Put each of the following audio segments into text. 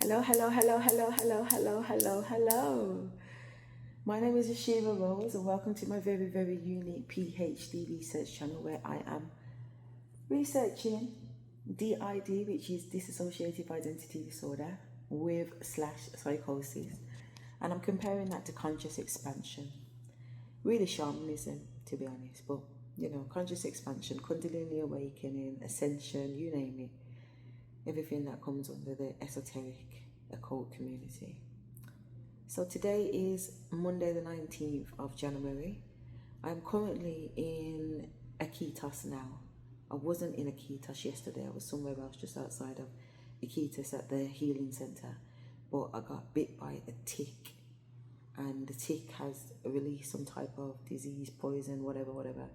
Hello, hello, hello, hello, hello, hello, hello, hello. My name is Asherah Rose, and welcome to my very, very unique PhD research channel where I am researching DID, which is dissociative identity disorder, with slash psychosis, and I'm comparing that to conscious expansion. Really shamanism, to be honest, but conscious expansion, Kundalini awakening, ascension, you name it. Everything that comes under the esoteric occult community. So today is Monday the 19th of January. I'm currently in Iquitos now. I wasn't in Iquitos yesterday. I was somewhere else just outside of Iquitos at the healing center. But I got bit by a tick. And the tick has released some type of disease, poison, whatever,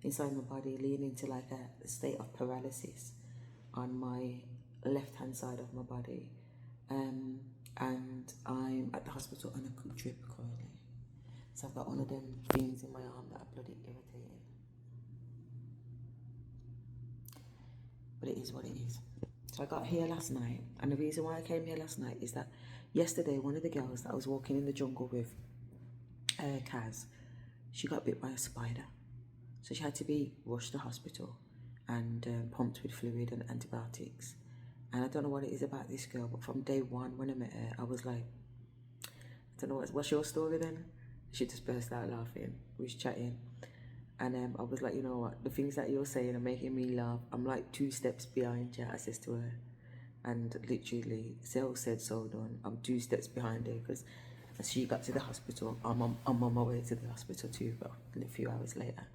inside my body, leading to like a state of paralysis on my left hand side of my body, and I'm at the hospital on a drip currently. So I've got one of them things in my arm that are bloody irritating, but it is what it is. So I got here last night, and the reason why I came here last night is that yesterday one of the girls that I was walking in the jungle with, Kaz, she got bit by a spider, so she had to be rushed to hospital and pumped with fluid and antibiotics. And I don't know what it is about this girl, but from day one when I met her, I was like, I don't know, what's your story then? She just burst out laughing. We was chatting. And I was like, you know what, the things that you're saying are making me laugh. I'm like 2 steps behind you, I says to her. And literally, so said, so done. I'm 2 steps behind her because as she got to the hospital, I'm on my way to the hospital too, but a few hours later.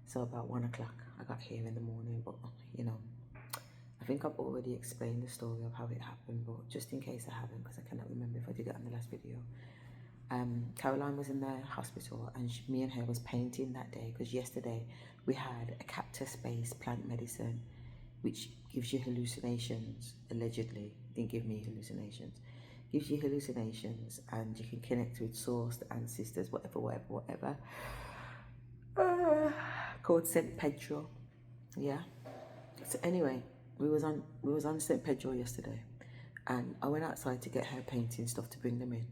So about 1 o'clock, I got here in the morning, but I think I've already explained the story of how it happened, but just in case I haven't, because I cannot remember if I did it on the last video. Caroline was in the hospital, and me and her was painting that day, because yesterday we had a cactus-based plant medicine, which gives you hallucinations, allegedly. It didn't give me hallucinations. Gives you hallucinations, and you can connect with source, the ancestors, whatever. Called St. Pedro. Yeah. So anyway, we was on St. Pedro yesterday, and I went outside to get her painting stuff to bring them in.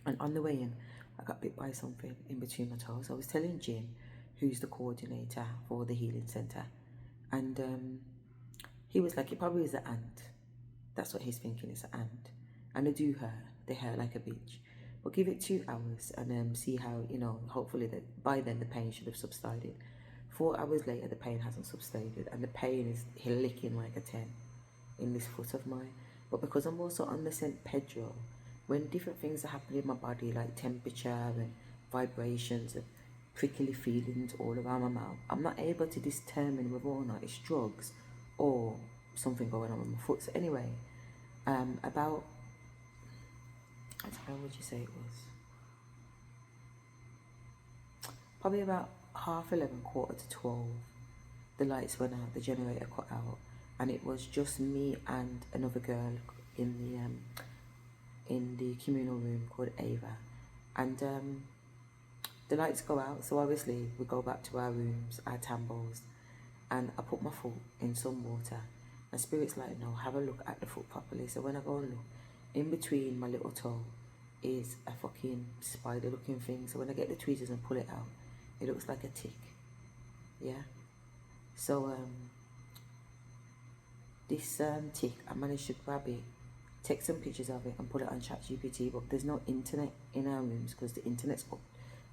And on the way in, I got bit by something in between my toes. I was telling Jim, who's the coordinator for the healing center, and he was like, it probably is an ant. That's what he's thinking, it's an ant. And they hurt like a bitch. But give it 2 hours and see how, hopefully by then the pain should have subsided. 4 hours later, the pain hasn't subsided, and the pain is licking like a 10 in this foot of mine. But because I'm also on the St. Pedro, when different things are happening in my body, like temperature and vibrations and prickly feelings all around my mouth, I'm not able to determine whether or not it's drugs or something going on with my foot. So anyway, about, I don't know, what would you say it was? Probably about 11:30, 12. The lights went out, the generator cut out, and it was just me and another girl in the communal room called Ava. And the lights go out, so obviously we go back to our rooms, our tambos, and I put my foot in some water. My spirit's like, no, have a look at the foot properly. So when I go and look, in between my little toe is a fucking spider looking thing. So when I get the tweezers and pull it out, it looks like a tick. Yeah. So this tick, I managed to grab it, take some pictures of it and put it on ChatGPT, but there's no internet in our rooms because the internet's up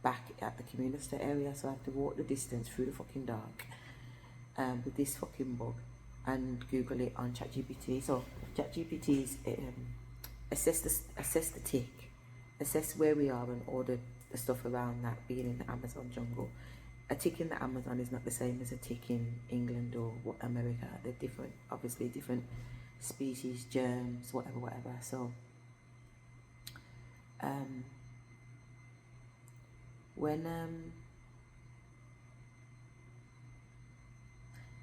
back at the community area, so I have to walk the distance through the fucking dark with this fucking bug and Google it on ChatGPT. So ChatGPT's assess the tick, assess where we are and all the stuff around that, being in the Amazon jungle. A tick in the Amazon is not the same as a tick in England or America. They're different, obviously different species, germs, whatever. So when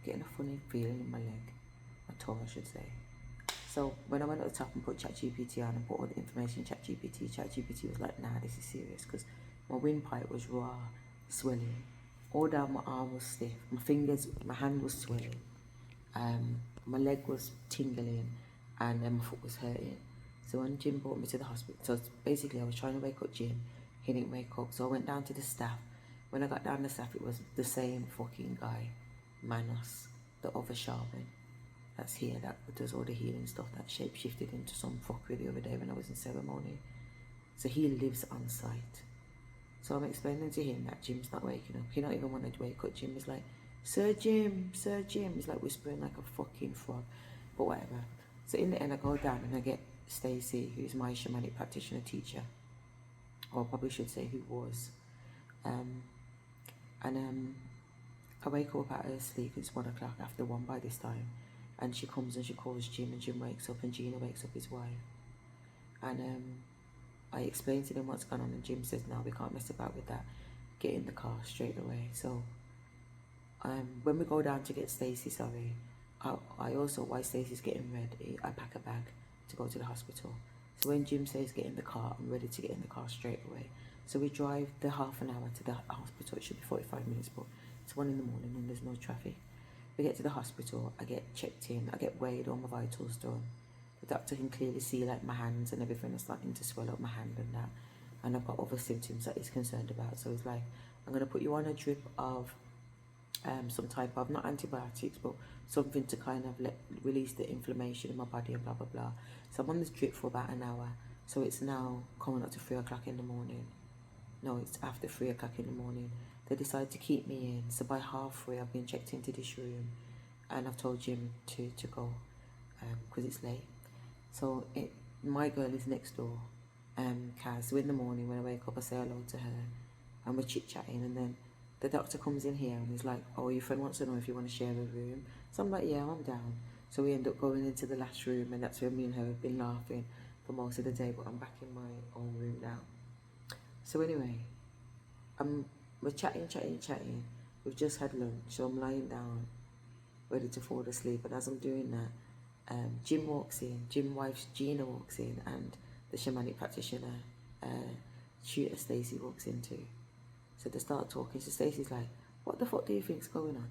getting a funny feeling in my leg, my toe I should say. So when I went at the top and put ChatGPT on and put all the information in ChatGPT was like, nah, this is serious, because my windpipe was raw, swelling. All down my arm was stiff, my hand was swelling, my leg was tingling, and my foot was hurting. So when Jim brought me to the hospital, so basically I was trying to wake up Jim, he didn't wake up, so I went down to the staff. When I got down to the staff, it was the same fucking guy, Manos, the other shaman that's here, that does all the healing stuff, that shape-shifted into some fuckery the other day when I was in ceremony. So he lives on site. So I'm explaining to him that Jim's not waking up. He don't even want to wake up. Jim is like, Sir Jim, Sir Jim. He's like whispering like a fucking frog, but whatever. So in the end, I go down and I get Stacey, who's my shamanic practitioner teacher, or probably should say who was. I wake her up out of her sleep. It's 1 o'clock, after 1 by this time, and she comes and she calls Jim, and Jim wakes up, and Gina wakes up, his wife. And I explain to them what's going on, and Jim says, no, we can't mess about with that. Get in the car straight away. So when we go down to get Stacey, I also, while Stacey's getting ready, I pack a bag to go to the hospital. So when Jim says get in the car, I'm ready to get in the car straight away. So we drive the half an hour to the hospital. It should be 45 minutes, but it's 1 in the morning and there's no traffic. We get to the hospital, I get checked in, I get weighed, all my vitals done. The doctor can clearly see like my hands and everything are starting to swell up, my hand and that. And I've got other symptoms that he's concerned about. So he's like, I'm going to put you on a drip of some type of, not antibiotics, but something to kind of release the inflammation in my body and blah, blah, blah. So I'm on this drip for about an hour. So it's now coming up to 3 o'clock in the morning. No, it's after 3 o'clock in the morning. They decide to keep me in. So by 3:30, I've been checked into this room. And I've told Jim to go because it's late. So my girl is next door, Kaz. So in the morning when I wake up, I say hello to her. And we're chit-chatting. And then the doctor comes in here and he's like, oh, your friend wants to know if you want to share a room. So I'm like, yeah, I'm down. So we end up going into the last room, and that's where me and her have been laughing for most of the day, but I'm back in my own room now. So anyway, we're chatting. We've just had lunch, so I'm lying down, ready to fall asleep. And as I'm doing that, Jim walks in, Jim's wife Gina walks in, and the shamanic practitioner, tutor Stacey, walks in too. So they start talking. So Stacey's like, what the fuck do you think's going on?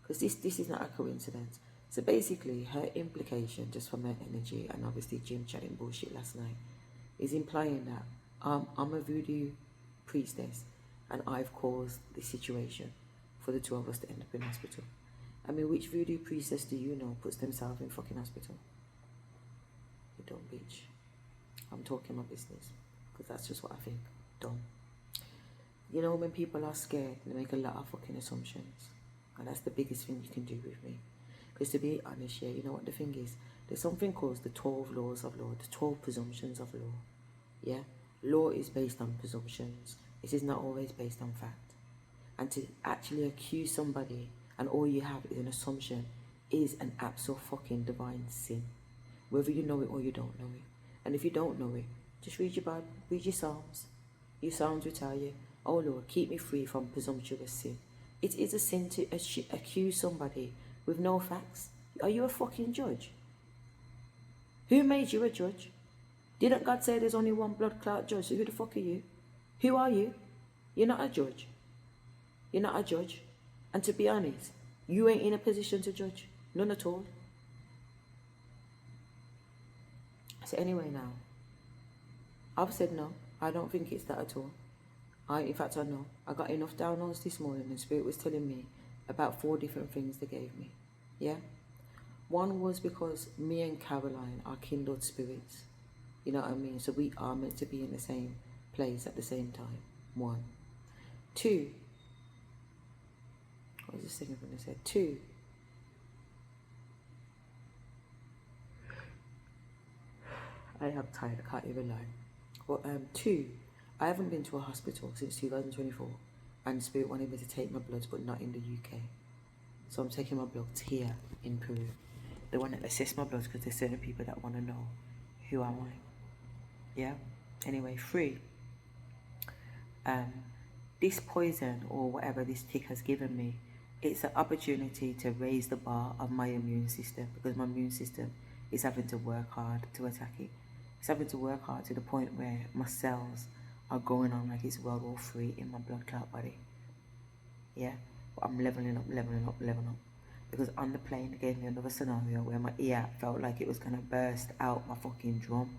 Because this is not a coincidence. So basically, her implication, just from her energy, and obviously Jim chatting bullshit last night, is implying that I'm a voodoo priestess, and I've caused the situation for the two of us to end up in hospital. I mean, which voodoo priestess do you know puts themselves in fucking hospital? You dumb bitch. I'm talking my business, because that's just what I think. Dumb. You know, when people are scared, they make a lot of fucking assumptions. And that's the biggest thing you can do with me. Because to be honest, yeah, you know what the thing is? There's something called the 12 laws of law, the 12 presumptions of law. Yeah? Law is based on presumptions. It is not always based on fact. And to actually accuse somebody and all you have is an assumption is an absolute fucking divine sin. Whether you know it or you don't know it. And if you don't know it, just read your Bible, read your Psalms. Your Psalms will tell you, oh Lord, keep me free from presumptuous sin. It is a sin to accuse somebody with no facts. Are you a fucking judge? Who made you a judge? Didn't God say there's only one blood clot judge? So who the fuck are you? Who are you? You're not a judge. You're not a judge. And to be honest, you ain't in a position to judge. None at all. So anyway now, I've said no. I don't think it's that at all. In fact, I know. I got enough downloads this morning and Spirit was telling me about 4 different things they gave me. Yeah? One was because me and Caroline are kindled spirits. You know what I mean? So we are meant to be in the same place at the same time. 1. 2. What was the second thing I said? 2. I am tired. I can't even lie. But 2. I haven't been to a hospital since 2024, and Spirit wanted me to take my bloods, but not in the UK. So I'm taking my bloods here in Peru. They want to assess my bloods because there's certain people that want to know who am I. Yeah? Anyway, 3. This poison or whatever this tick has given me, it's an opportunity to raise the bar of my immune system, because my immune system is having to work hard to attack it. It's having to work hard to the point where my cells are going on like it's World War III in my blood clot body. Yeah? But I'm leveling up. Because on the plane, they gave me another scenario where my ear felt like it was going to burst out my fucking drum.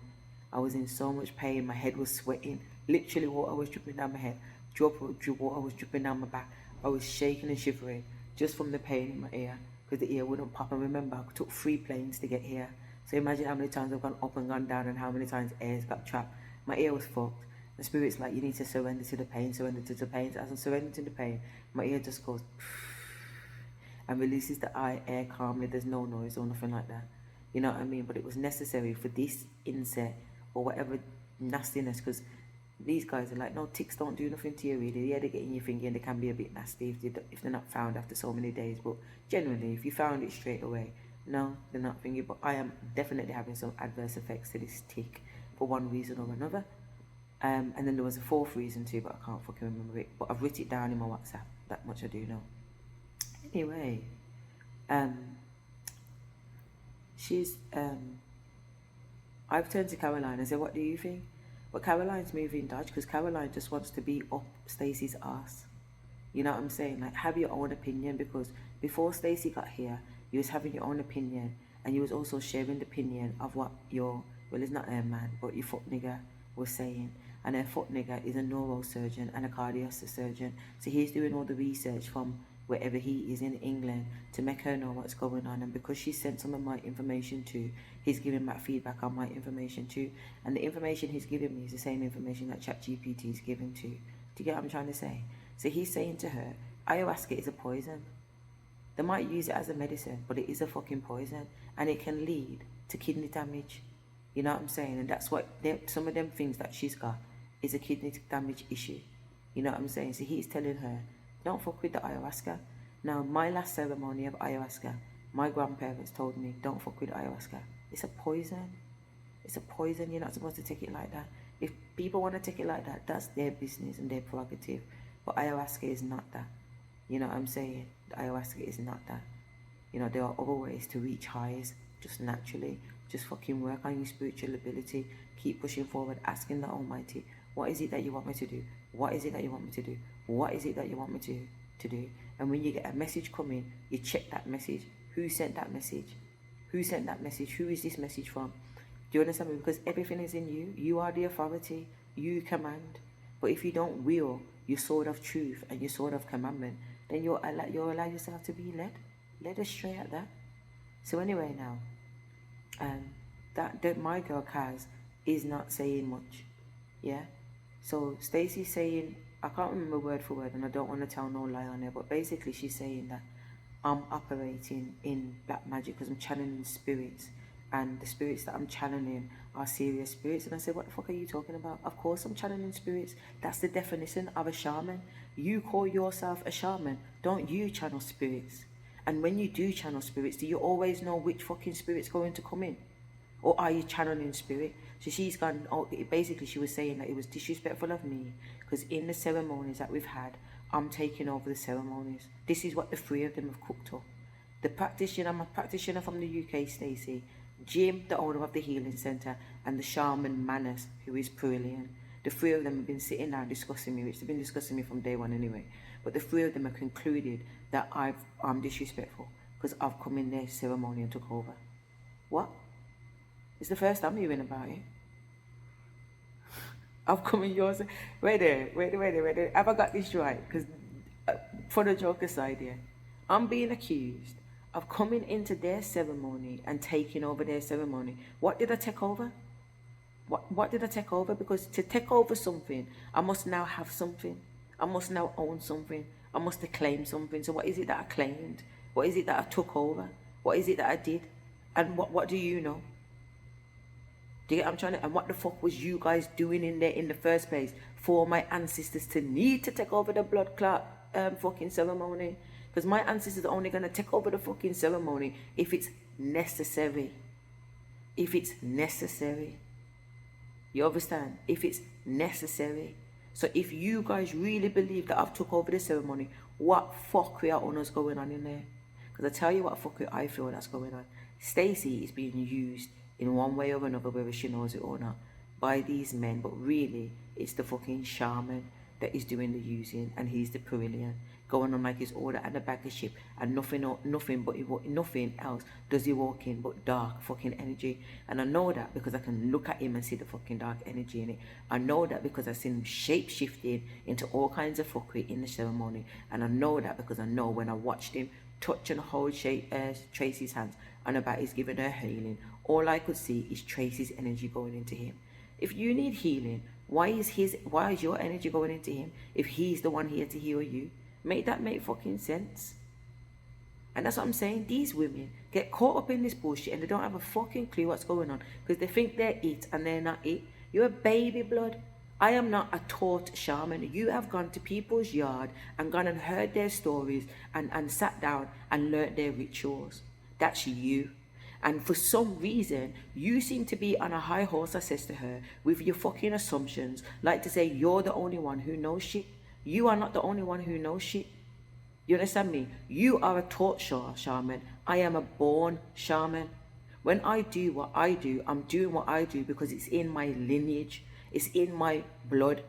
I was in so much pain. My head was sweating. Literally, water was dripping down my head. Water was dripping down my back. I was shaking and shivering just from the pain in my ear, because the ear wouldn't pop. And remember, I took 3 planes to get here. So imagine how many times I've gone up and gone down, and how many times air's got trapped. My ear was fucked. The spirit's like, you need to surrender to the pain, surrender to the pain. So as I'm surrendering to the pain, my ear just goes and releases the air calmly. There's no noise or nothing like that. You know what I mean? But it was necessary for this insect or whatever nastiness, because these guys are like, no, ticks don't do nothing to you really. Yeah, they get in your finger and they can be a bit nasty if they're not found after so many days. But generally, if you found it straight away, no, they're not thinking. But I am definitely having some adverse effects to this tick for one reason or another. And then there was a 4th reason too, but I can't fucking remember it. But I've written it down in my WhatsApp. That much I do know. Anyway, I've turned to Caroline and said, what do you think? But Caroline's moving Dodge, because Caroline just wants to be up Stacey's ass. You know what I'm saying? Like, have your own opinion, because before Stacey got here, you was having your own opinion, and you was also sharing the opinion of what your, well, it's not her man, but your fuck nigger was saying. And her fuck nigger is a neurosurgeon and a cardiosurgeon. So he's doing all the research from wherever he is in England to make her know what's going on. And because she sent some of my information too, he's giving back feedback on my information too. And the information he's giving me is the same information that ChatGPT is giving to. Do you get what I'm trying to say? So he's saying to her, ayahuasca is a poison. They might use it as a medicine, but it is a fucking poison. And it can lead to kidney damage. You know what I'm saying? And that's what some of them things that she's got is a kidney damage issue. You know what I'm saying? So he's telling her, don't fuck with the ayahuasca. Now, my last ceremony of ayahuasca, my grandparents told me, don't fuck with ayahuasca. It's a poison. It's a poison. You're not supposed to take it like that. If people want to take it like that, that's their business and their prerogative. But ayahuasca is not that. You know what I'm saying? The ayahuasca is not that. You know, there are other ways to reach highs just naturally. Just fucking work on your spiritual ability. Keep pushing forward, asking the Almighty, what is it that you want me to do? What is it that you want me to do? What is it that you want me to do? And when you get a message coming, you check that message. Who sent that message? Who sent that message? Who is this message from? Do you understand me? Because everything is in you. You are the authority. You command. But if you don't wield your sword of truth and your sword of commandment, then you'll allow yourself to be led astray at that. So anyway now, that my girl Kaz is not saying much. Yeah? So Stacey's saying, I can't remember word for word and I don't want to tell no lie on her, but basically she's saying that I'm operating in black magic because I'm channeling spirits, and the spirits that I'm channeling are serious spirits. And I said, what the fuck are you talking about? Of course I'm channeling spirits. That's the definition of a shaman. You call yourself a shaman, don't you channel spirits? And when you do channel spirits, do you always know which fucking spirit's going to come in? Or are you channeling spirit? So she's gone, basically she was saying that it was disrespectful of me because in the ceremonies that we've had, I'm taking over the ceremonies. This is what the 3 of them have cooked up. The practitioner, I'm a practitioner from the UK, Stacey, Jim, the owner of the healing centre, and the shaman Manus, who is Peruvian. The 3 of them have been sitting down discussing me, which they've been discussing me from day one anyway. But the 3 of them have concluded that I'm disrespectful because I've come in their ceremony and took over. What? It's the first time hearing about it. I've come in yours. Wait there. Have I got this right? Because for the joke aside here, I'm being accused of coming into their ceremony and taking over their ceremony. What did I take over? What did I take over? Because to take over something, I must now have something. I must now own something. I must claim something. So what is it that I claimed? What is it that I took over? What is it that I did? And what do you know? Do you get what I'm trying to? And what the fuck was you guys doing in there in the first place for my ancestors to need to take over the blood clot fucking ceremony? Because my ancestors are only going to take over the fucking ceremony if it's necessary. If it's necessary. You understand? If it's necessary. So if you guys really believe that I've took over the ceremony, what fuckery are honors going on in there? Because I tell you what fuckery I feel that's going on. Stacey is being used in one way or another, whether she knows it or not, by these men, but really, it's the fucking shaman. that is doing the using, and he's the Perillian, going on like his order and a bag of ship, and nothing else does he walk in but dark fucking energy. And I know that because I can look at him and see the fucking dark energy in it. I know that because I've seen him shape shifting into all kinds of fuckery in the ceremony, and I know that because I know when I watched him touch and hold Tracy's hands and about he's giving her healing, all I could see is Tracy's energy going into him. If you need healing, why is your energy going into him if he's the one here to heal you? Make that make fucking sense. And that's what I'm saying. These women get caught up in this bullshit and they don't have a fucking clue what's going on because they think they're it and they're not it. You're a baby blood. I am not a taught shaman. You have gone to people's yard and gone and heard their stories and sat down and learnt their rituals. That's you. And for some reason, you seem to be on a high horse, I says to her, with your fucking assumptions, like to say you're the only one who knows shit. You are not the only one who knows shit. You understand me? You are a taught shaman. I am a born shaman. When I do what I do, I'm doing what I do because it's in my lineage. It's in my blood.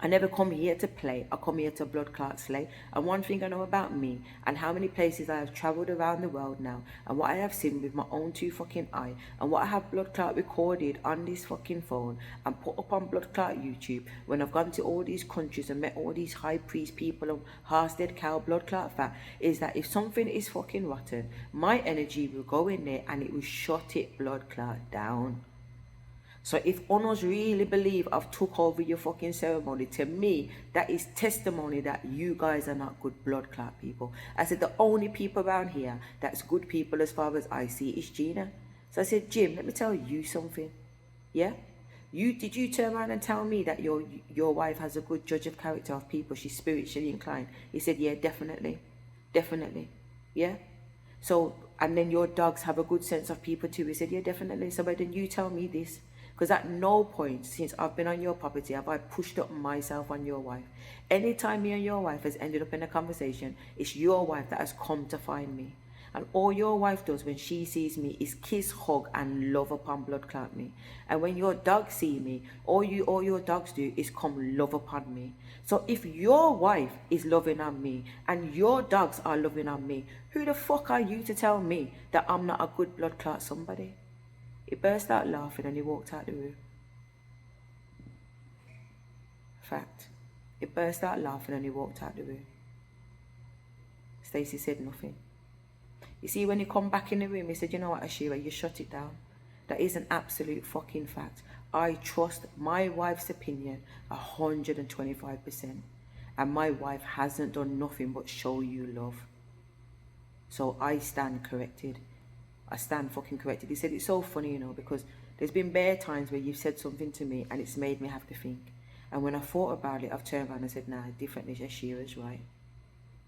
I never come here to play. I come here to blood clot slay. And one thing I know about me and how many places I have travelled around the world now and what I have seen with my own two fucking eye and what I have blood clot recorded on this fucking phone and put up on blood clot YouTube when I've gone to all these countries and met all these high priest people of Harsted cow blood clot fat is that if something is fucking rotten, my energy will go in there and it will shut it blood clot down. So if others really believe I've took over your fucking ceremony, to me, that is testimony that you guys are not good blood clot people. I said the only people around here that's good people as far as I see is Gina. So I said, Jim, let me tell you something. Yeah? Did you turn around and tell me that your wife has a good judge of character of people, she's spiritually inclined? He said, yeah, definitely. Definitely. Yeah? So, and then your dogs have a good sense of people too. He said, yeah, definitely. So but then you tell me this. Because at no point since I've been on your property have I pushed up myself on your wife. Anytime me and your wife has ended up in a conversation, it's your wife that has come to find me. And all your wife does when she sees me is kiss, hug, and love upon blood clot me. And when your dogs see me, all your dogs do is come love upon me. So if your wife is loving on me and your dogs are loving on me, who the fuck are you to tell me that I'm not a good blood clot somebody? He burst out laughing and he walked out the room. Fact. He burst out laughing and he walked out the room. Stacey said nothing. You see, when he come back in the room, he said, you know what, Asherah, you shut it down. That is an absolute fucking fact. I trust my wife's opinion 125%. And my wife hasn't done nothing but show you love. So I stand corrected. I stand fucking corrected. He said, it's so funny, you know, because there's been bare times where you've said something to me and it's made me have to think. And when I thought about it, I've turned around and said, nah, differently, Asherah's right.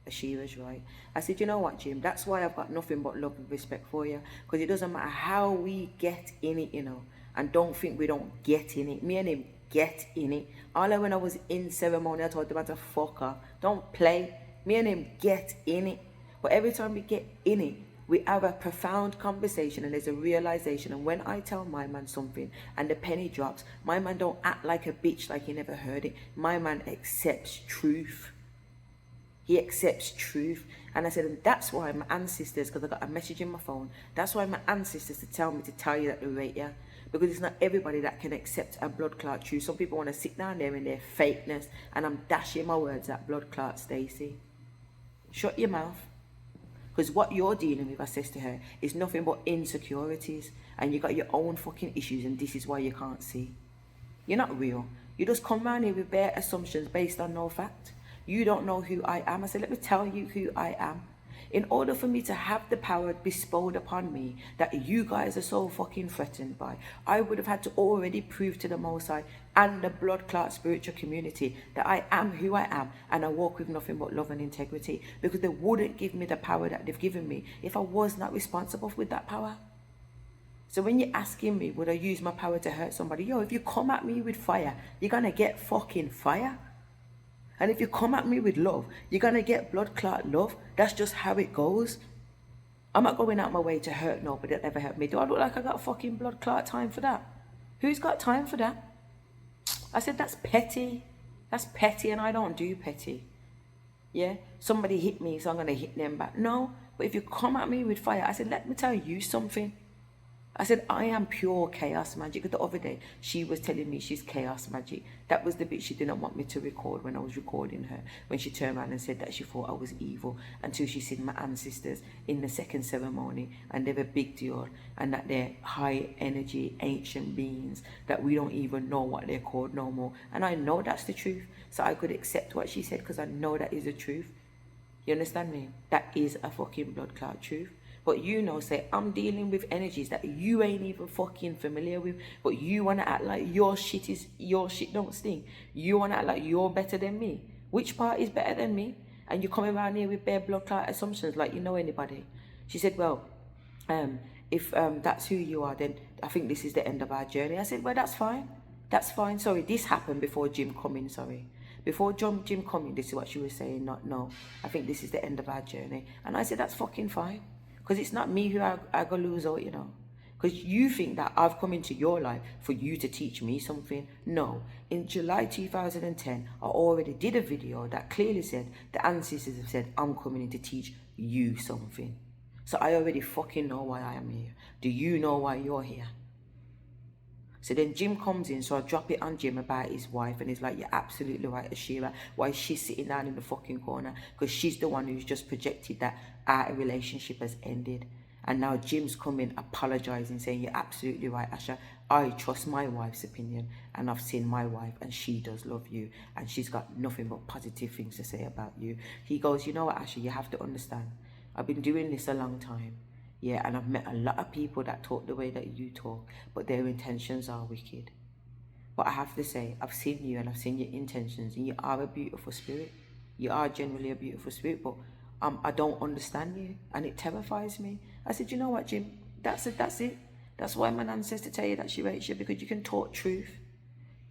Asherah's right. I said, you know what, Jim, that's why I've got nothing but love and respect for you. Because it doesn't matter how we get in it, you know, and don't think we don't get in it. Me and him get in it. All when I was in ceremony, I told him to fuck her. Don't play. Me and him get in it. But every time we get in it, we have a profound conversation and there's a realization. And when I tell my man something and the penny drops, my man don't act like a bitch like he never heard it. My man accepts truth. He accepts truth. And I said, and that's why my ancestors, because I got a message in my phone, that's why my ancestors to tell me to tell you that they rate you. Because it's not everybody that can accept a blood clot truth. Some people want to sit down there in their fakeness, and I'm dashing my words at blood clot, Stacey. Shut your mouth. Because what you're dealing with, I says to her, is nothing but insecurities. And you got your own fucking issues and this is why you can't see. You're not real. You just come around here with bare assumptions based on no fact. You don't know who I am. I said, let me tell you who I am. In order for me to have the power bestowed upon me that you guys are so fucking threatened by, I would have had to already prove to the Most High and the blood clot spiritual community that I am who I am and I walk with nothing but love and integrity, because they wouldn't give me the power that they've given me if I was not responsible with that power. So when you're asking me, would I use my power to hurt somebody? Yo, if you come at me with fire, you're going to get fucking fire. And if you come at me with love, you're going to get blood clot love. That's just how it goes. I'm not going out my way to hurt nobody that ever hurt me. Do I look like I got fucking blood clot time for that? Who's got time for that? I said, that's petty. That's petty, and I don't do petty. Yeah? Somebody hit me, so I'm going to hit them back. No, but if you come at me with fire, I said, let me tell you something. I said, I am pure chaos magic. The other day, she was telling me she's chaos magic. That was the bit she didn't want me to record when I was recording her. When she turned around and said that she thought I was evil until she seen my ancestors in the second ceremony and they were a big deal and that they're high energy, ancient beings that we don't even know what they're called no more. And I know that's the truth. So I could accept what she said because I know that is the truth. You understand me? That is a fucking blood clot truth. But you know, say, I'm dealing with energies that you ain't even fucking familiar with. But you want to act like your shit don't stink. You want to act like you're better than me. Which part is better than me? And you're coming around here with bare blood clot assumptions like you know anybody. She said, well, if that's who you are, then I think this is the end of our journey. I said, well, that's fine. That's fine. Sorry, this happened before Jim come in, sorry. Before Jim come in, this is what she was saying. Not, no, I think this is the end of our journey. And I said, that's fucking fine. Because it's not me who I go lose out, you know. Because you think that I've come into your life for you to teach me something. No. In July 2010, I already did a video that clearly said the ancestors have said, I'm coming in to teach you something. So I already fucking know why I am here. Do you know why you're here? So then Jim comes in, so I drop it on Jim about his wife, and he's like, you're absolutely right, Asherah. Why is she sitting down in the fucking corner? Because she's the one who's just projected that our relationship has ended. And now Jim's coming apologizing, saying, you're absolutely right, Asha. I trust my wife's opinion, and I've seen my wife, and she does love you, and she's got nothing but positive things to say about you. He goes, you know what, Asha, you have to understand. I've been doing this a long time. Yeah, and I've met a lot of people that talk the way that you talk, but their intentions are wicked. But I have to say, I've seen you and I've seen your intentions, and you are a beautiful spirit. You are generally a beautiful spirit, but I don't understand you, and it terrifies me. I said, you know what, Jim? That's it. That's why my ancestor tell you that she rates you, because you can talk truth.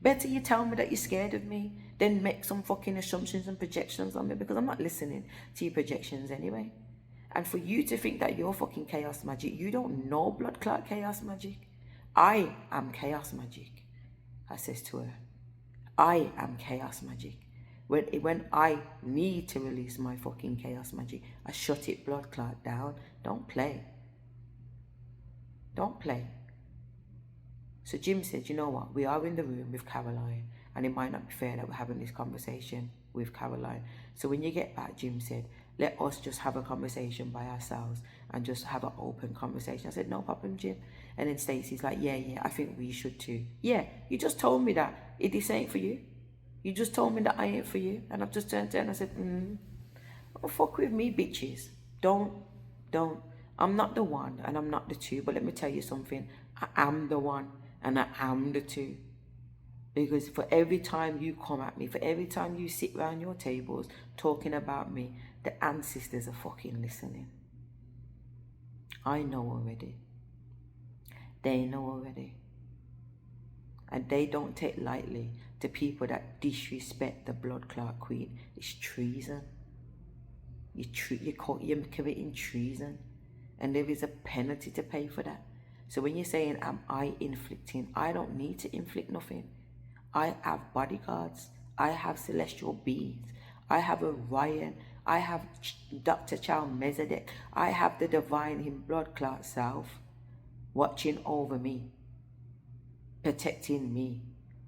Better you tell me that you're scared of me than make some fucking assumptions and projections on me, because I'm not listening to your projections anyway. And for you to think that you're fucking chaos magic, you don't know blood clot chaos magic. I am chaos magic, I says to her. I am chaos magic. When I need to release my fucking chaos magic, I shut it blood clot down. Don't play. Don't play. So Jim said, you know what, we are in the room with Caroline, and it might not be fair that we're having this conversation with Caroline. So when you get back, Jim said, let us just have a conversation by ourselves and just have an open conversation. I said, no problem, Jim. And then Stacey's like, yeah, I think we should too. Yeah, you just told me that this ain't for you. You just told me that I ain't for you. And I've just turned to her and I said, don't fuck with me, bitches. Don't. I'm not the one and I'm not the two, but let me tell you something. I am the one and I am the two. Because for every time you come at me, for every time you sit around your tables talking about me, the ancestors are fucking listening. I know already. They know already. And they don't take lightly to people that disrespect the blood clot queen. It's treason. You're committing treason. And there is a penalty to pay for that. So when you're saying, am I inflicting? I don't need to inflict nothing. I have bodyguards. I have celestial beings. I have Orion. I have Dr. Melchizedek. I have the divine in blood clot self watching over me, protecting me.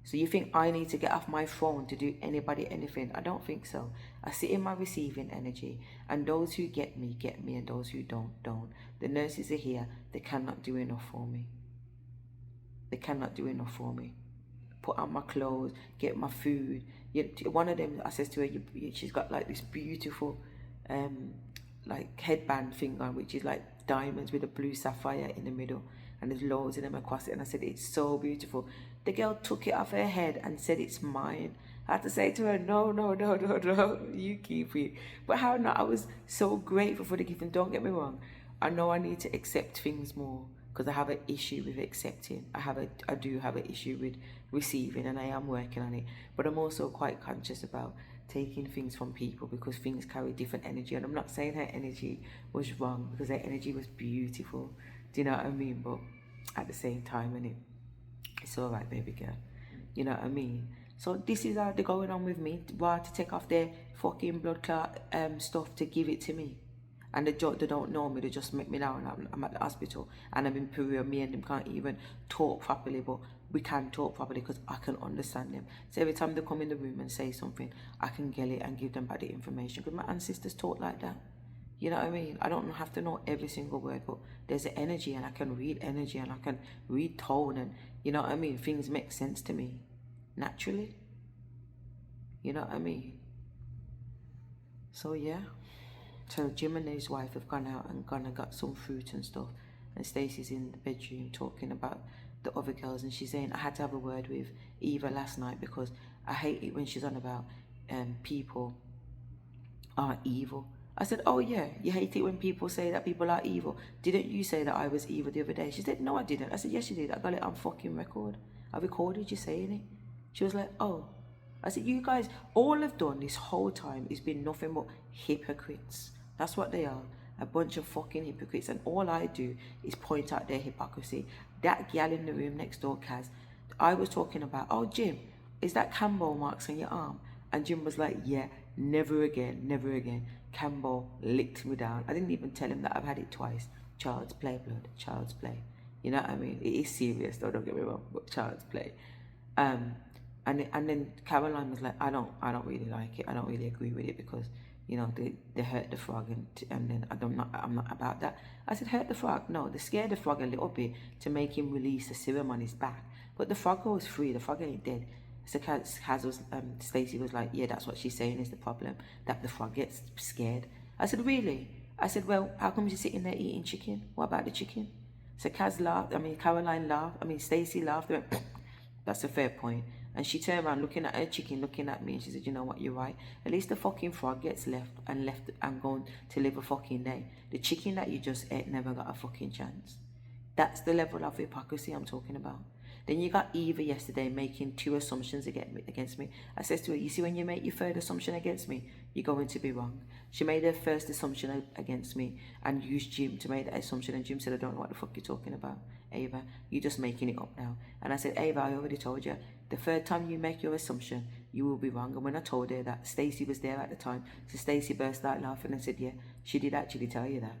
So you think I need to get off my throne to do anybody anything? I don't think so. I sit in my receiving energy, and those who get me, and those who don't. The nurses are here. They cannot do enough for me. They cannot do enough for me. Put on my clothes, get my food. One of them, I says to her, she's got like this beautiful like headband thing on, which is like diamonds with a blue sapphire in the middle, and there's loads of them across it, and I said, it's so beautiful. The girl took it off her head and said, it's mine. I had to say to her, no, you keep it. But how not? I was so grateful for the gift, and don't get me wrong, I know I need to accept things more, because I have an issue with accepting. I do have an issue with receiving, and I am working on it. But I'm also quite conscious about taking things from people, because things carry different energy. And I'm not saying her energy was wrong, because her energy was beautiful. Do you know what I mean? But at the same time, it's all right, baby girl. You know what I mean? So this is how they're going on with me, why to take off their fucking blood clot stuff to give it to me. And they don't know me, they just make me now, and I'm at the hospital, and I'm in Peru, and me and them can't even talk properly, but we can talk properly because I can understand them. So every time they come in the room and say something, I can get it and give them back the information, because my ancestors taught like that. You know what I mean? I don't have to know every single word, but there's an energy, and I can read energy, and I can read tone, and you know what I mean? Things make sense to me naturally. You know what I mean? So yeah. So Jim and his wife have gone out and got some fruit and stuff, and Stacey's in the bedroom talking about the other girls, and she's saying I had to have a word with Eva last night because I hate it when she's on about people are evil. I said, oh yeah, you hate it when people say that people are evil. Didn't you say that I was evil the other day? She said, no, I didn't. I said, yes, you did. I got it on fucking record. I recorded you saying it. She was like, oh. I said, you guys, all I've done this whole time has been nothing but hypocrites. That's what they are. A bunch of fucking hypocrites. And all I do is point out their hypocrisy. That gal in the room next door, Kaz, I was talking about, oh, Jim, is that Campbell marks on your arm? And Jim was like, yeah, never again, never again. Campbell licked me down. I didn't even tell him that I've had it twice. Child's play, blood. Child's play. You know what I mean? It is serious, though, don't get me wrong, but child's play. And then Caroline was like, I don't really like it. I don't really agree with it because, you know, they hurt the frog, and then I'm not about that. I said, hurt the frog? No, they scared the frog a little bit to make him release the serum on his back. But the frog goes free. The frog ain't dead. So Stacey was like, yeah, that's what she's saying is the problem, that the frog gets scared. I said, really? I said, well, how come you're sitting there eating chicken? What about the chicken? So Caroline laughed. Stacey laughed. Went, that's a fair point. And she turned around looking at her chicken, looking at me, and she said, you know what, you're right. At least the fucking frog gets left and going to live a fucking day. The chicken that you just ate never got a fucking chance. That's the level of hypocrisy I'm talking about. Then you got Eva yesterday making 2 assumptions against me. I says to her, you see, when you make your third assumption against me, you're going to be wrong. She made her first assumption against me and used Jim to make that assumption, and Jim said, I don't know what the fuck you're talking about, Ava. You're just making it up now. And I said, Ava, I already told you, the third time you make your assumption, you will be wrong. And when I told her that, Stacey was there at the time, so Stacey burst out laughing and said, yeah, she did actually tell you that.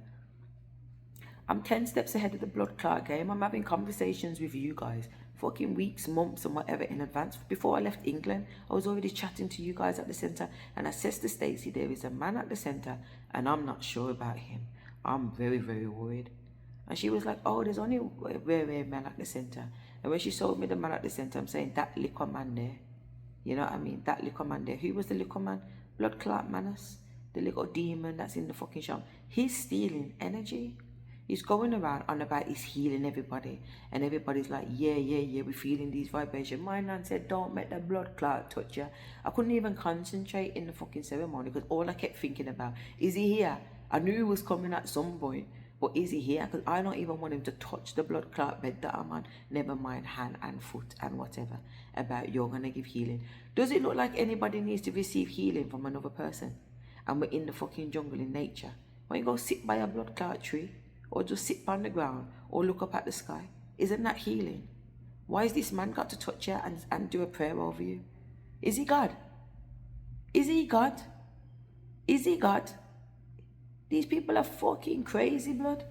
I'm 10 steps ahead of the blood clot game. I'm having conversations with you guys fucking weeks, months and whatever in advance. Before I left England, I was already chatting to you guys at the centre, and I says to Stacey, there is a man at the centre and I'm not sure about him. I'm very, very worried. And she was like, oh, there's only a rare man at the centre. And when she showed me the man at the centre, I'm saying, that liquor man there. You know what I mean? That liquor man there. Who was the liquor man? Blood clot Manus. The little demon that's in the fucking shop. He's stealing energy. He's going around on about he's healing everybody. And everybody's like, yeah, we're feeling these vibrations. My nan said, don't make the blood clot touch you. I couldn't even concentrate in the fucking ceremony because all I kept thinking about, is he here? I knew he was coming at some point, but is he here? Because I don't even want him to touch the blood clot bed that I'm on. Never mind hand and foot and whatever about you're going to give healing. Does it look like anybody needs to receive healing from another person? And we're in the fucking jungle in nature. Why you go sit by a blood clot tree? Or just sit on the ground, or look up at the sky? Isn't that healing? Why has this man got to touch you and do a prayer over you? Is he God? Is he God? Is he God? These people are fucking crazy, blood.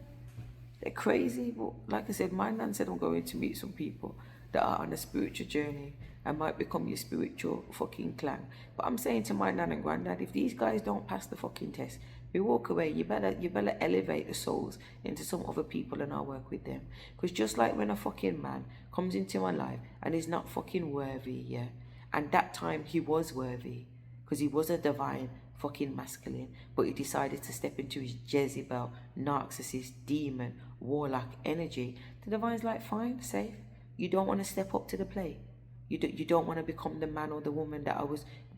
They're crazy. But like I said, my nan said I'm going to meet some people that are on a spiritual journey and might become your spiritual fucking clan. But I'm saying to my nan and granddad, if these guys don't pass the fucking test, we walk away. You better elevate the souls into some other people and I'll work with them. Because just like when a fucking man comes into my life and is not fucking worthy, yeah, and that time he was worthy because he was a divine fucking masculine, but he decided to step into his Jezebel, narcissist, demon, warlock energy. The divine's like, fine, safe. You don't want to step up to the plate. You don't want to become the man or the woman that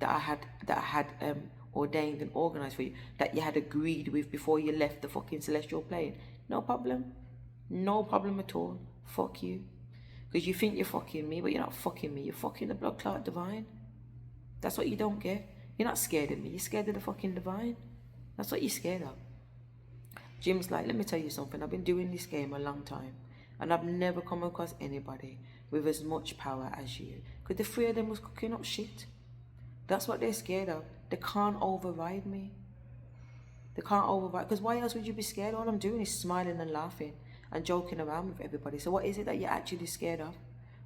I had ordained and organized for you, that you had agreed with before you left the fucking celestial plane. No problem. No problem at all. Fuck you. Because you think you're fucking me, but you're not fucking me. You're fucking the blood clot divine. That's what you don't get. You're not scared of me. You're scared of the fucking divine. That's what you're scared of. Jim's like, let me tell you something. I've been doing this game a long time. And I've never come across anybody with as much power as you. Because the three of them was cooking up shit. That's what they're scared of. They can't override me. They can't override, because why else would you be scared? All I'm doing is smiling and laughing and joking around with everybody. So what is it that you're actually scared of?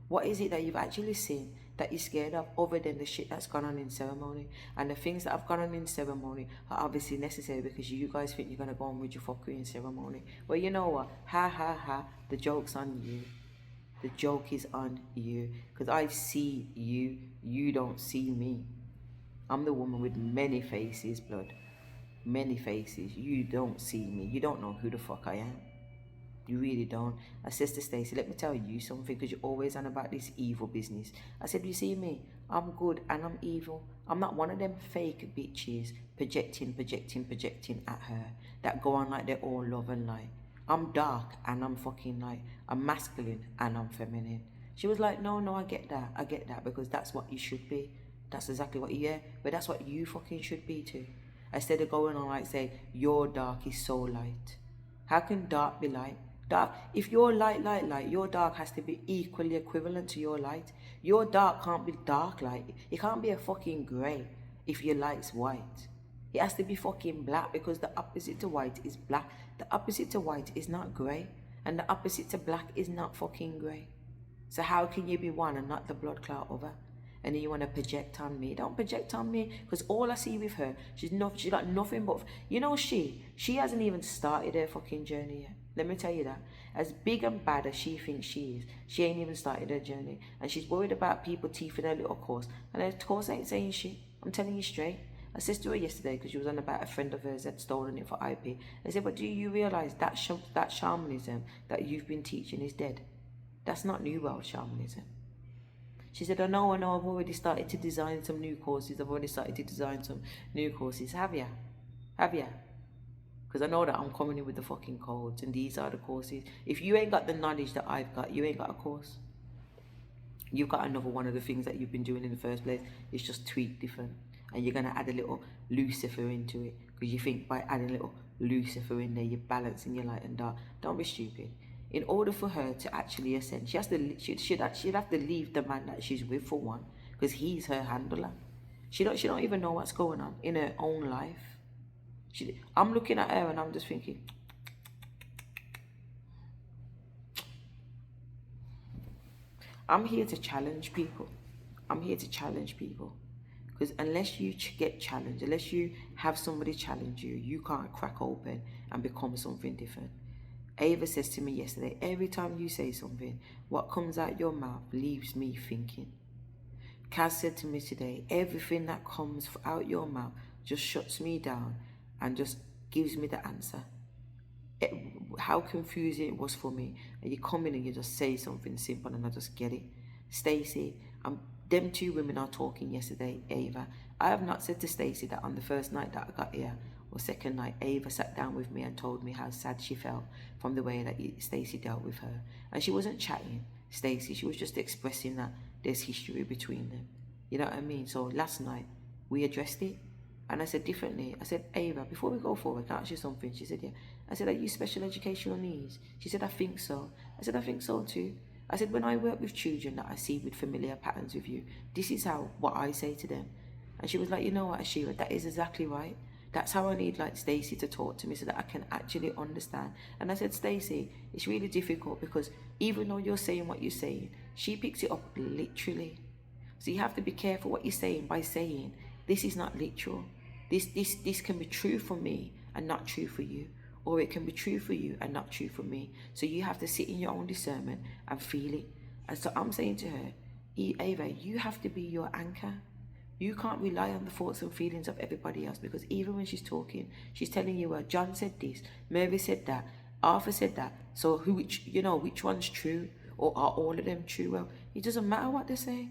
What is it that you've actually seen that you're scared of, other than the shit that's gone on in ceremony? And the things that have gone on in ceremony are obviously necessary because you guys think you're going to go on with your fuckery in ceremony. Well, you know what? Ha ha ha. The joke's on you. The joke is on you. Because I see you. You don't see me. I'm the woman with many faces, blood. Many faces. You don't see me. You don't know who the fuck I am. You really don't. I says to Stacey, let me tell you something, because you're always on about this evil business. I said, you see me? I'm good and I'm evil. I'm not one of them fake bitches projecting at her that go on like they're all love and light. I'm dark and I'm fucking light. I'm masculine and I'm feminine. She was like, no, I get that, because that's what you should be. That's exactly what you are. But that's what you fucking should be too. Instead of going on like say, your dark is so light. How can dark be light? Dark, if you're light, your dark has to be equally equivalent to your light. Your dark can't be dark light. It can't be a fucking grey if your light's white. It has to be fucking black, because the opposite to white is black. The opposite to white is not grey. And the opposite to black is not fucking grey. So how can you be one and not the blood clot other? And then you want to project on me. Don't project on me, because all I see with her, she got nothing but, you know, she hasn't even started her fucking journey yet. Let me tell you that. As big and bad as she thinks she is, she ain't even started her journey. And she's worried about people teething her little course. And her course ain't saying shit. I'm telling you straight. I said to her yesterday, because she was on about a friend of hers that stolen it for IP. I said, but do you realise that shamanism that you've been teaching is dead? That's not New World shamanism. She said, I know, I've already started to design some new courses. Have you? Because I know that I'm coming in with the fucking codes, and these are the courses. If you ain't got the knowledge that I've got, you ain't got a course. You've got another one of the things that you've been doing in the first place. It's just tweaked different. And you're going to add a little Lucifer into it, because you think by adding a little Lucifer in there, you're balancing your light and dark. Don't be stupid. In order for her to actually ascend, she'd have to leave the man that she's with, for one, because he's her handler. She don't even know what's going on in her own life. I'm looking at her and I'm just thinking, I'm here to challenge people. Because unless you get challenged, unless you have somebody challenge you, you can't crack open and become something different. Ava says to me yesterday, every time you say something, what comes out your mouth leaves me thinking. Kaz said to me today, everything that comes out your mouth just shuts me down and just gives me the answer. How confusing it was for me. And you come in and you just say something simple and I just get it. Stacey, them two women are talking yesterday, Ava. I have not said to Stacey that on the first night that I got here, or second night, Ava sat down with me and told me how sad she felt from the way that Stacey dealt with her. And she wasn't chatting, Stacey. She was just expressing that there's history between them. You know what I mean? So last night, we addressed it. And I said differently. I said, Ava, before we go forward, can I ask you something? She said, yeah. I said, are you special educational needs? She said, I think so. I said, I think so too. I said, when I work with children that I see with familiar patterns with you, this is what I say to them. And she was like, you know what, Asherah, that is exactly right. That's how I need like Stacey to talk to me so that I can actually understand. And I said, Stacey, it's really difficult because even though you're saying what you're saying, she picks it up literally. So you have to be careful what you're saying by saying, this is not literal. This can be true for me and not true for you. Or it can be true for you and not true for me. So you have to sit in your own discernment and feel it. And so I'm saying to her, Ava, you have to be your anchor. You can't rely on the thoughts and feelings of everybody else, because even when she's talking, she's telling you, well, John said this, Murphy said that, Arthur said that. So which one's true, or are all of them true? Well, it doesn't matter what they say.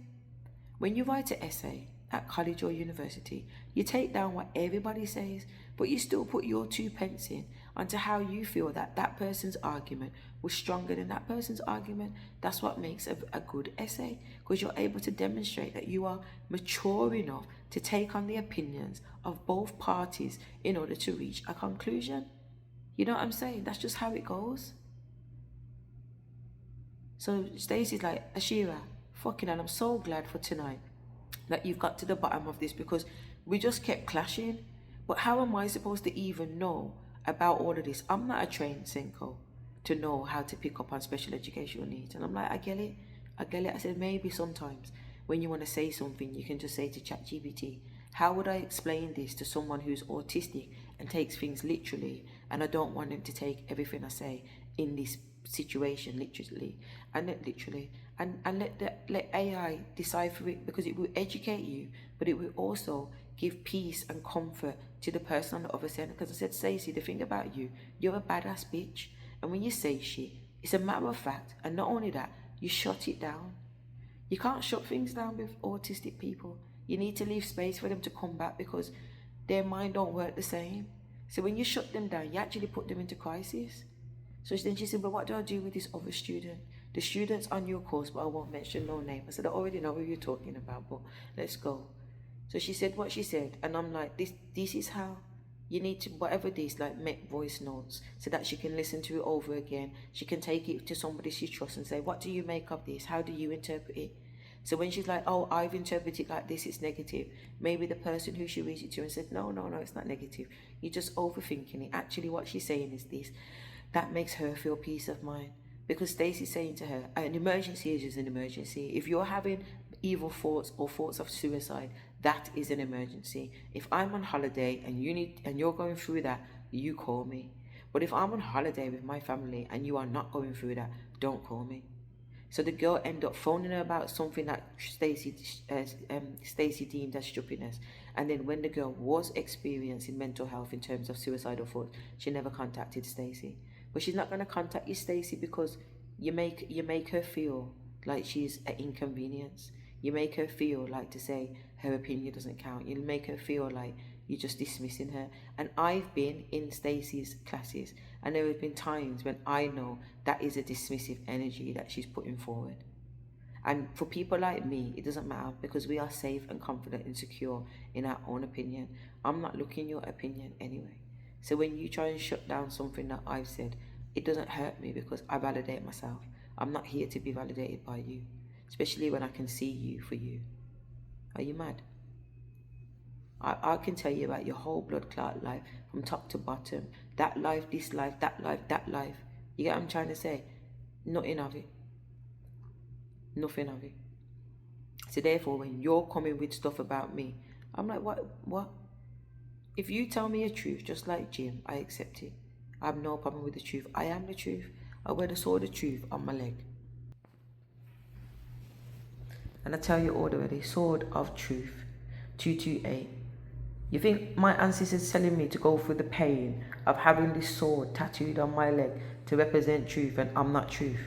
When you write an essay at college or university, you take down what everybody says, but you still put your 2 pence in onto how you feel that person's argument was stronger than that person's argument. That's what makes a good essay, because you're able to demonstrate that you are mature enough to take on the opinions of both parties in order to reach a conclusion. You know what I'm saying? That's just how it goes. So Stacey's like, Asherah, fucking hell, I'm so glad for tonight that you've got to the bottom of this, because we just kept clashing. But how am I supposed to even know about all of this? I'm not a trained Senko to know how to pick up on special educational needs. And I'm like, I get it. I said, maybe sometimes when you want to say something, you can just say to ChatGPT, how would I explain this to someone who's autistic and takes things literally, and I don't want them to take everything I say in this situation literally, and let AI decipher it, because it will educate you, but it will also give peace and comfort to the person on the other side. Because I said, Stacey, the thing about you, you're a badass bitch, and when you say shit, it's a matter of fact, and not only that, you shut it down. You can't shut things down with autistic people. You need to leave space for them to come back, because their mind don't work the same. So when you shut them down, you actually put them into crisis. So then she said, but what do I do with this other student? The student's on your course, but I won't mention no name. I said, I already know who you're talking about, but let's go. So she said what she said, and I'm like, this is how you need to, whatever this, like, make voice notes so that she can listen to it over again. She can take it to somebody she trusts and say, what do you make of this? How do you interpret it? So when she's like, oh, I've interpreted it like this, it's negative. Maybe the person who she reads it to and said, no, it's not negative. You're just overthinking it. Actually, what she's saying is this. That makes her feel peace of mind. Because Stacey's saying to her, an emergency is just an emergency. If you're having evil thoughts or thoughts of suicide, that is an emergency. If I'm on holiday and you're going through that, you call me. But if I'm on holiday with my family and you are not going through that, don't call me. So the girl ended up phoning her about something that Stacey deemed as stupidness. And then when the girl was experiencing mental health in terms of suicidal thoughts, she never contacted Stacey. But she's not going to contact you, Stacey, because you make her feel like she's an inconvenience. You make her feel like to say her opinion doesn't count. You make her feel like you're just dismissing her. And I've been in Stacey's classes, and there have been times when I know that is a dismissive energy that she's putting forward. And for people like me, it doesn't matter, because we are safe and confident and secure in our own opinion. I'm not looking your opinion anyway. So when you try and shut down something that I've said, it doesn't hurt me, because I validate myself. I'm not here to be validated by you, especially when I can see you for you. Are you mad? I can tell you about your whole blood clot life from top to bottom. That life, this life, that life, that life. You get what I'm trying to say? Nothing of it. Nothing of it. So therefore, when you're coming with stuff about me, I'm like, what? If you tell me a truth, just like Jim, I accept it. I have no problem with the truth. I am the truth. I wear the sword of truth on my leg. And I tell you already, sword of truth, 228. You think my ancestors telling me to go through the pain of having this sword tattooed on my leg to represent truth, and I'm not truth?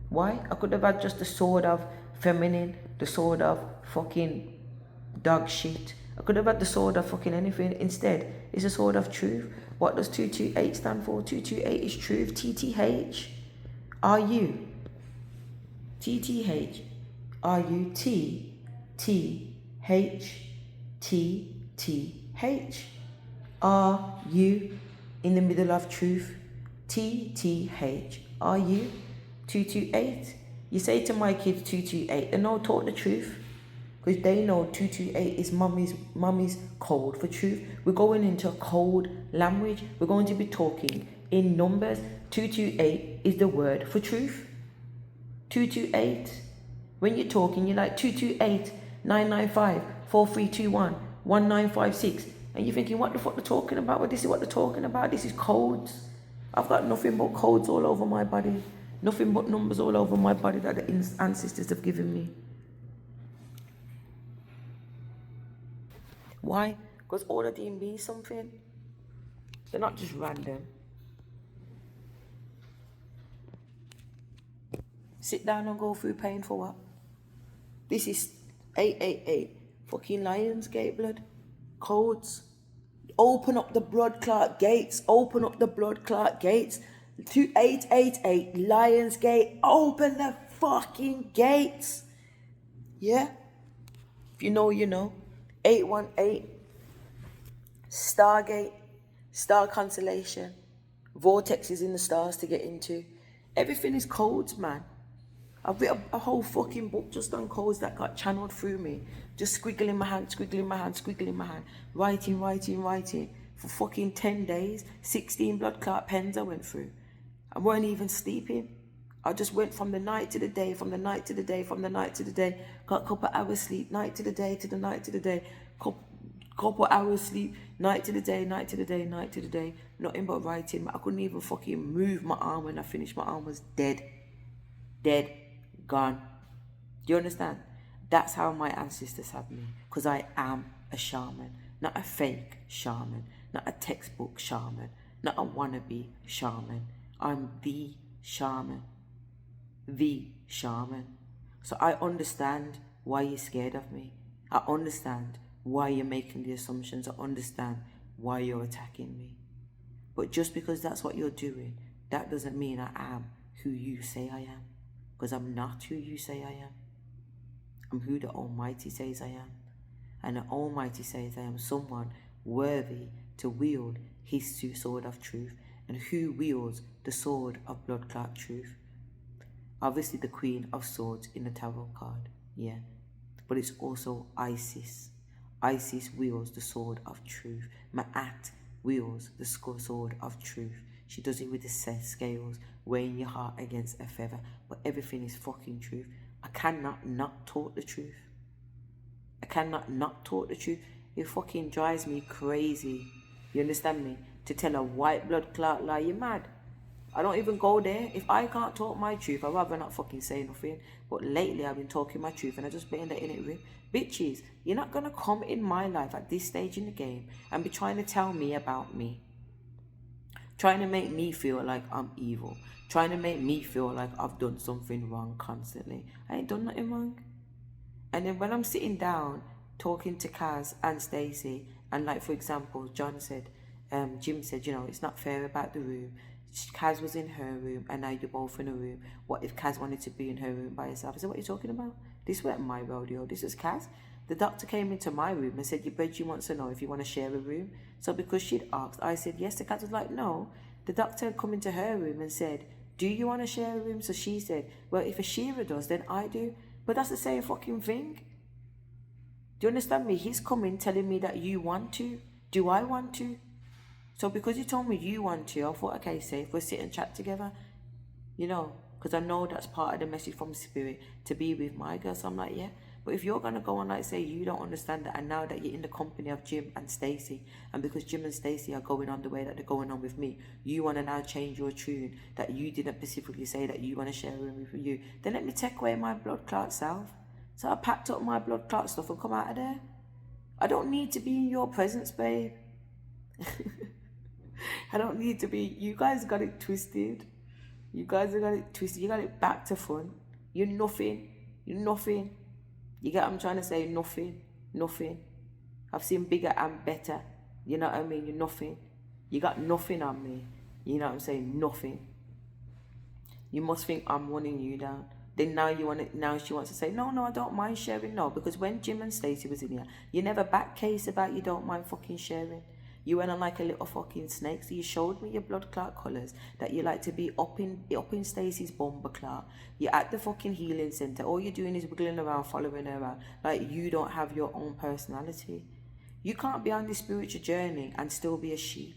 Why? I could have had just the sword of feminine, the sword of fucking dog shit. I could have had the sword of fucking anything. Instead, it's a sword of truth. What does 228 stand for? 228 is truth. TTH. Are you? TTH. Are you? TTH. Are you in the middle of truth? TTH. Are you? 228. You say to my kids 228, they know talk the truth, because they know 228 is mummy's code for truth. We're going into a code language. We're going to be talking in numbers. 228 is the word for truth. 228. When you're talking, you're like 228 995 4321 1956, and you're thinking, what the fuck they're talking about? Well, this is what they're talking about. This is codes. I've got nothing but codes all over my body. Nothing but numbers all over my body that the ancestors have given me. Why? Because all of them mean something. They're not just random. Sit down and go through pain for what? This is 888. Fucking Lionsgate, blood. Codes. Open up the blood clot gates. Open up the blood clot gates. 2888 Lionsgate. Open the fucking gates. Yeah? If you know, you know. 818. Stargate. Star constellation. Vortexes in the stars to get into. Everything is codes, man. I've written a whole fucking book just on codes that got channeled through me. Just squiggling my hand, squiggling my hand, squiggling my hand. Writing. For fucking 10 days. 16 blood clot pens I went through. I weren't even sleeping. I just went from the night to the day, from the night to the day, from the night to the day. Got a couple hours sleep, night to the day, to the night to the day. Couple hours sleep, night to the day, night to the day, night to the day. Nothing but writing. I couldn't even fucking move my arm when I finished. My arm was dead. Dead. Gone. Do you understand? That's how my ancestors had me. Because I am a shaman. Not a fake shaman. Not a textbook shaman. Not a wannabe shaman. I'm the shaman. The shaman. So I understand why you're scared of me. I understand why you're making the assumptions. I understand why you're attacking me. But just because that's what you're doing, that doesn't mean I am who you say I am. Because I'm not who you say I am. I'm who the Almighty says I am. And the Almighty says I am someone worthy to wield his sword of truth. And who wields the sword of blood clot truth? Obviously the Queen of Swords in the tarot card. Yeah. But it's also Isis. Isis wields the sword of truth. Ma'at wields the sword of truth. She does it with the scales, weighing your heart against a feather. But everything is fucking truth. I cannot not talk the truth. I cannot not talk the truth. It fucking drives me crazy. You understand me? To tell a white blood clot lie, you're mad. I don't even go there. If I can't talk my truth, I'd rather not fucking say nothing. But lately I've been talking my truth and I just been letting it rip. Bitches, you're not gonna come in my life at this stage in the game and be trying to tell me about me. Trying to make me feel like I'm evil. Trying to make me feel like I've done something wrong constantly. I ain't done nothing wrong. And then when I'm sitting down talking to Kaz and Stacey, and like for example, Jim said, you know, it's not fair about the room. Kaz was in her room and now you're both in a room. What if Kaz wanted to be in her room by herself? I said, what are you talking about? This wasn't my rodeo. This was Kaz. The doctor came into my room and said, your bedroom wants to know if you want to share a room. So because she'd asked, I said yes. The Kaz was like, no. The doctor had come into her room and said, do you want to share a room? So she said, well, if Asherah does, then I do. But that's the same fucking thing. Do you understand me? He's coming telling me that you want to. Do I want to? So because you told me you want to, I thought, okay, safe, we'll sit and chat together. You know, because I know that's part of the message from Spirit, to be with my girl. So I'm like, yeah. But if you're going to go on like say you don't understand that, and now that you're in the company of Jim and Stacey, and because Jim and Stacey are going on the way that they're going on with me, you want to now change your tune that you didn't specifically say that you want to share a room with you, then let me take away my blood clot self. So I packed up my blood clot stuff and come out of there. I don't need to be in your presence, babe. I don't need to be. You guys got it twisted. You guys have got it twisted. You got it back to front. You're nothing. You're nothing. You get what I'm trying to say? Nothing. Nothing. I've seen bigger and better. You know what I mean? You're nothing. You got nothing on me. You know what I'm saying? Nothing. You must think I'm running you down. Then now you want it. Now she wants to say, no, I don't mind sharing. No, because when Jim and Stacey was in here, you never back case about you don't mind fucking sharing. You went on like a little fucking snake. So you showed me your blood clot colours that you like to be up in Stacey's bomber clot. You're at the fucking healing centre. All you're doing is wiggling around, following her around. Like you don't have your own personality. You can't be on this spiritual journey and still be a sheep.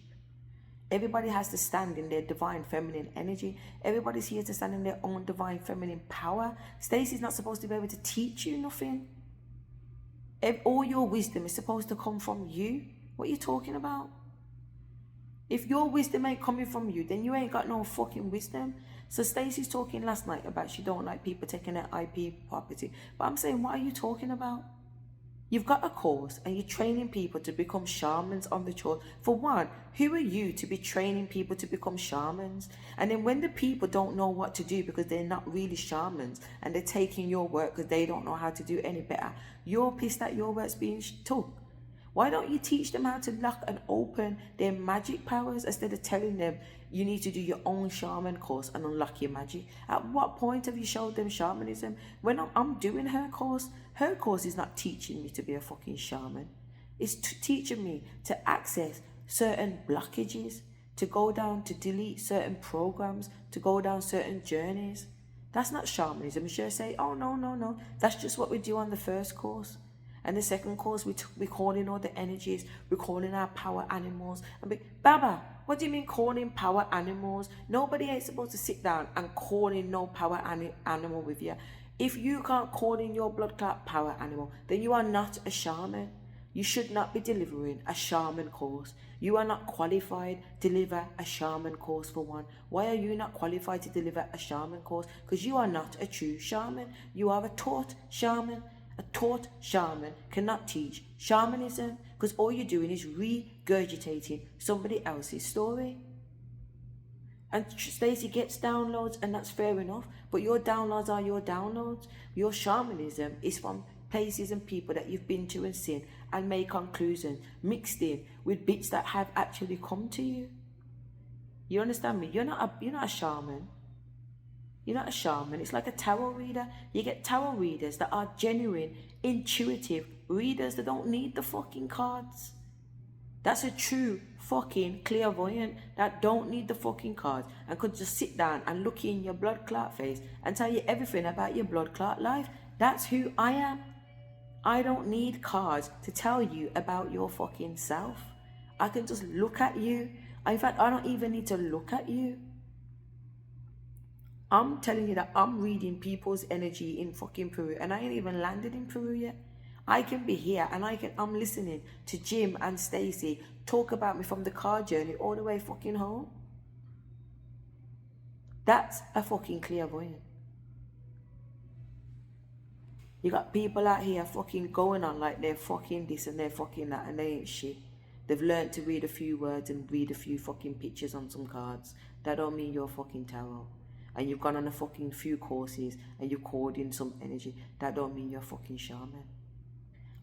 Everybody has to stand in their divine feminine energy. Everybody's here to stand in their own divine feminine power. Stacey's not supposed to be able to teach you nothing. All your wisdom is supposed to come from you. What are you talking about? If your wisdom ain't coming from you, then you ain't got no fucking wisdom. So Stacey's talking last night about she don't like people taking their IP property. But I'm saying, what are you talking about? You've got a course and you're training people to become shamans on the church. For one, who are you to be training people to become shamans? And then when the people don't know what to do because they're not really shamans and they're taking your work because they don't know how to do any better, you're pissed that your work's being took. Why don't you teach them how to lock and open their magic powers instead of telling them you need to do your own shaman course and unlock your magic? At what point have you showed them shamanism? When I'm doing her course is not teaching me to be a fucking shaman. It's teaching me to access certain blockages, to go down, to delete certain programs, to go down certain journeys. That's not shamanism. You should say, oh, no, no, no. That's just what we do on the first course. And the second course, we call in all the energies. We call in our power animals. And Baba, what do you mean calling power animals? Nobody ain't supposed to sit down and call in no power animal with you. If you can't call in your blood clot power animal, then you are not a shaman. You should not be delivering a shaman course. You are not qualified to deliver a shaman course for one. Why are you not qualified to deliver a shaman course? Because you are not a true shaman. You are a taught shaman. A taught shaman cannot teach shamanism because all you're doing is regurgitating somebody else's story. And Stacey gets downloads, and that's fair enough, but your downloads are your downloads. Your shamanism is from places and people that you've been to and seen and made conclusions mixed in with bits that have actually come to you. You understand me? You're not a shaman. You're not a shaman. It's like a tarot reader. You get tarot readers that are genuine, intuitive readers that don't need the fucking cards. That's a true fucking clairvoyant that don't need the fucking cards and could just sit down and look in your blood clot face and tell you everything about your blood clot life. That's who I am. I don't need cards to tell you about your fucking self. I can just look at you. In fact, I don't even need to look at you. I'm telling you that I'm reading people's energy in fucking Peru and I ain't even landed in Peru yet. I can be here and I'm listening to Jim and Stacey talk about me from the car journey all the way fucking home. That's a fucking clairvoyant. You got people out here fucking going on like they're fucking this and they're fucking that and they ain't shit. They've learned to read a few words and read a few fucking pictures on some cards. That don't mean you're fucking tarot. And you've gone on a fucking few courses and you've called in some energy. That don't mean you're a fucking shaman.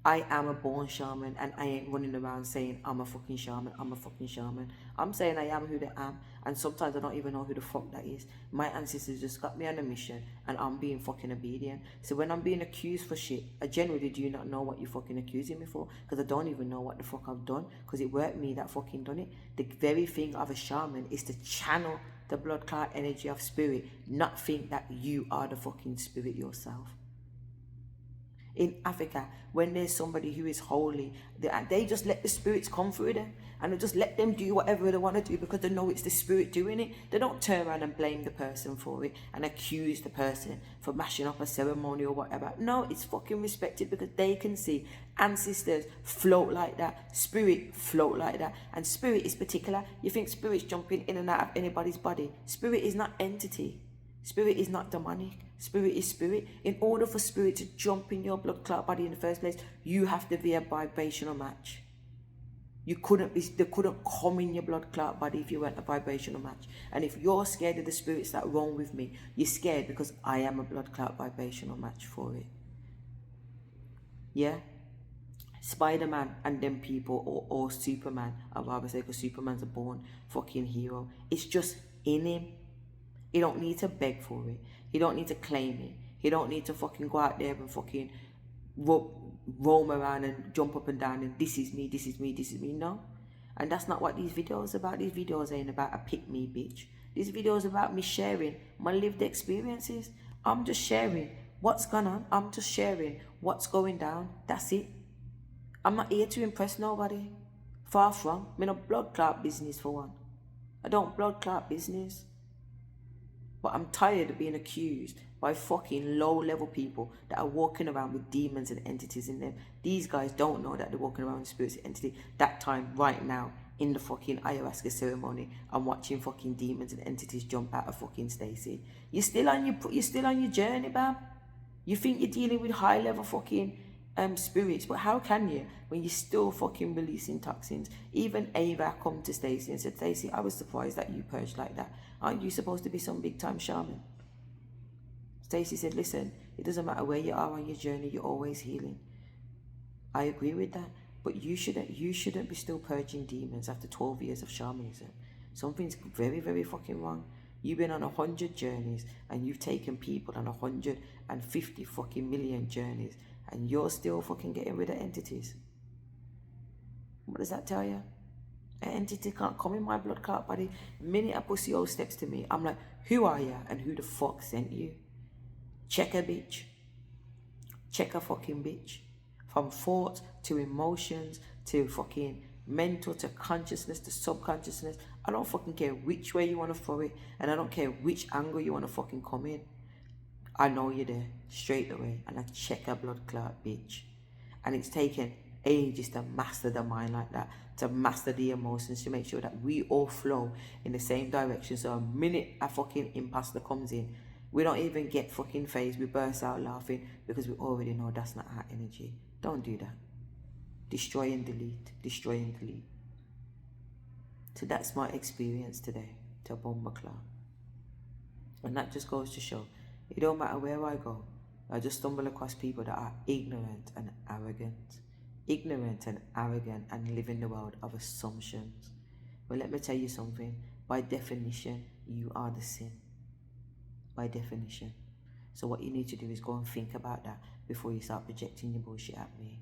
I am a born shaman and I ain't running around saying I'm a fucking shaman, I'm a fucking shaman. I'm saying I am who I am, and sometimes I don't even know who the fuck that is. My ancestors just got me on a mission and I'm being fucking obedient. So when I'm being accused for shit, I generally do not know what you're fucking accusing me for, because I don't even know what the fuck I've done, because it weren't me that fucking done it. The very thing of a shaman is to channel the blood clot energy of spirit, not think that you are the fucking spirit yourself. In Africa, when there's somebody who is holy, they just let the spirits come through them and they just let them do whatever they want to do because they know it's the spirit doing it. They don't turn around and blame the person for it and accuse the person for mashing up a ceremony or whatever. No, it's fucking respected because they can see ancestors float like that, spirit float like that, and spirit is particular. You think spirit's jumping in and out of anybody's body? Spirit is not entity. Spirit is not demonic. Spirit is spirit. In order for spirit to jump in your blood clot body in the first place, you have to be a vibrational match. They couldn't come in your blood clot body if you weren't a vibrational match. And if you're scared of the spirits that roam with me, you're scared because I am a blood clot vibrational match for it. Yeah? Spider-Man and them people, or Superman, I'd rather say, because Superman's a born fucking hero. It's just in him. He don't need to beg for it. He don't need to claim it. He don't need to fucking go out there and fucking roam around and jump up and down and this is me, this is me, this is me. No. And that's not what these videos are about. These videos ain't about a pick me bitch. These videos are about me sharing my lived experiences. I'm just sharing what's gone on. I'm just sharing what's going down. That's it. I'm not here to impress nobody. Far from. I'm in a blood clot business for one. I don't blood clot business. But I'm tired of being accused by fucking low-level people that are walking around with demons and entities in them. These guys don't know that they're walking around with spirits and entities. That time, right now, in the fucking ayahuasca ceremony, I'm watching fucking demons and entities jump out of fucking Stacey. You're still on your journey, bam. You think you're dealing with high-level fucking spirits, but how can you when you're still fucking releasing toxins? Even Ava come to Stacey and said, Stacey, I was surprised that you purged like that. Aren't you supposed to be some big time shaman? Stacey said, listen, it doesn't matter where you are on your journey, you're always healing. I agree with that, but you shouldn't be still purging demons after 12 years of shamanism. Something's very, very fucking wrong. You've been on 100 journeys and you've taken people on 150 fucking million journeys, and you're still fucking getting rid of entities. What does that tell you? An entity can't come in my blood clot body. The minute a pussy old steps to me, I'm like, who are you and who the fuck sent you? Check a bitch. Check a fucking bitch. From thought to emotions to fucking mental to consciousness to subconsciousness. I don't fucking care which way you want to throw it, and I don't care which angle you want to fucking come in. I know you're there straight away, and I check a blood clot bitch. And it's taken ages to master the mind like that, to master the emotions, to make sure that we all flow in the same direction. So a minute a fucking imposter comes in, we don't even get fucking phased, we burst out laughing because we already know that's not our energy. Don't do that. Destroy and delete, destroy and delete. So that's my experience today, to bomber cloud. And that just goes to show, it don't matter where I go, I just stumble across people that are ignorant and arrogant. Ignorant and arrogant and live in the world of assumptions. But let me tell you something, by definition, you are the sin. By definition. So what you need to do is go and think about that before you start projecting your bullshit at me.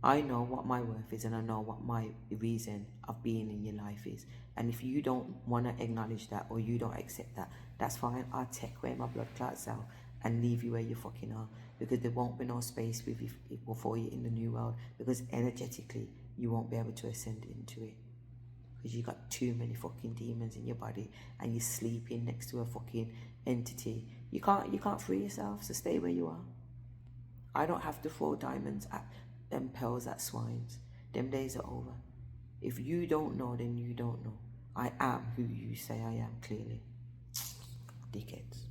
I know what my worth is, and I know what my reason of being in your life is. And if you don't want to acknowledge that, or you don't accept that, that's fine. I'll take away my blood clots out and leave you where you fucking are, because there won't be no space with you for you in the new world, because energetically you won't be able to ascend into it, because you got too many fucking demons in your body and you're sleeping next to a fucking entity. You can't free yourself, so stay where you are. I don't have to throw diamonds at them pearls at swines. Them days are over. If you don't know, then you don't know. I am who you say I am, clearly. Dickheads.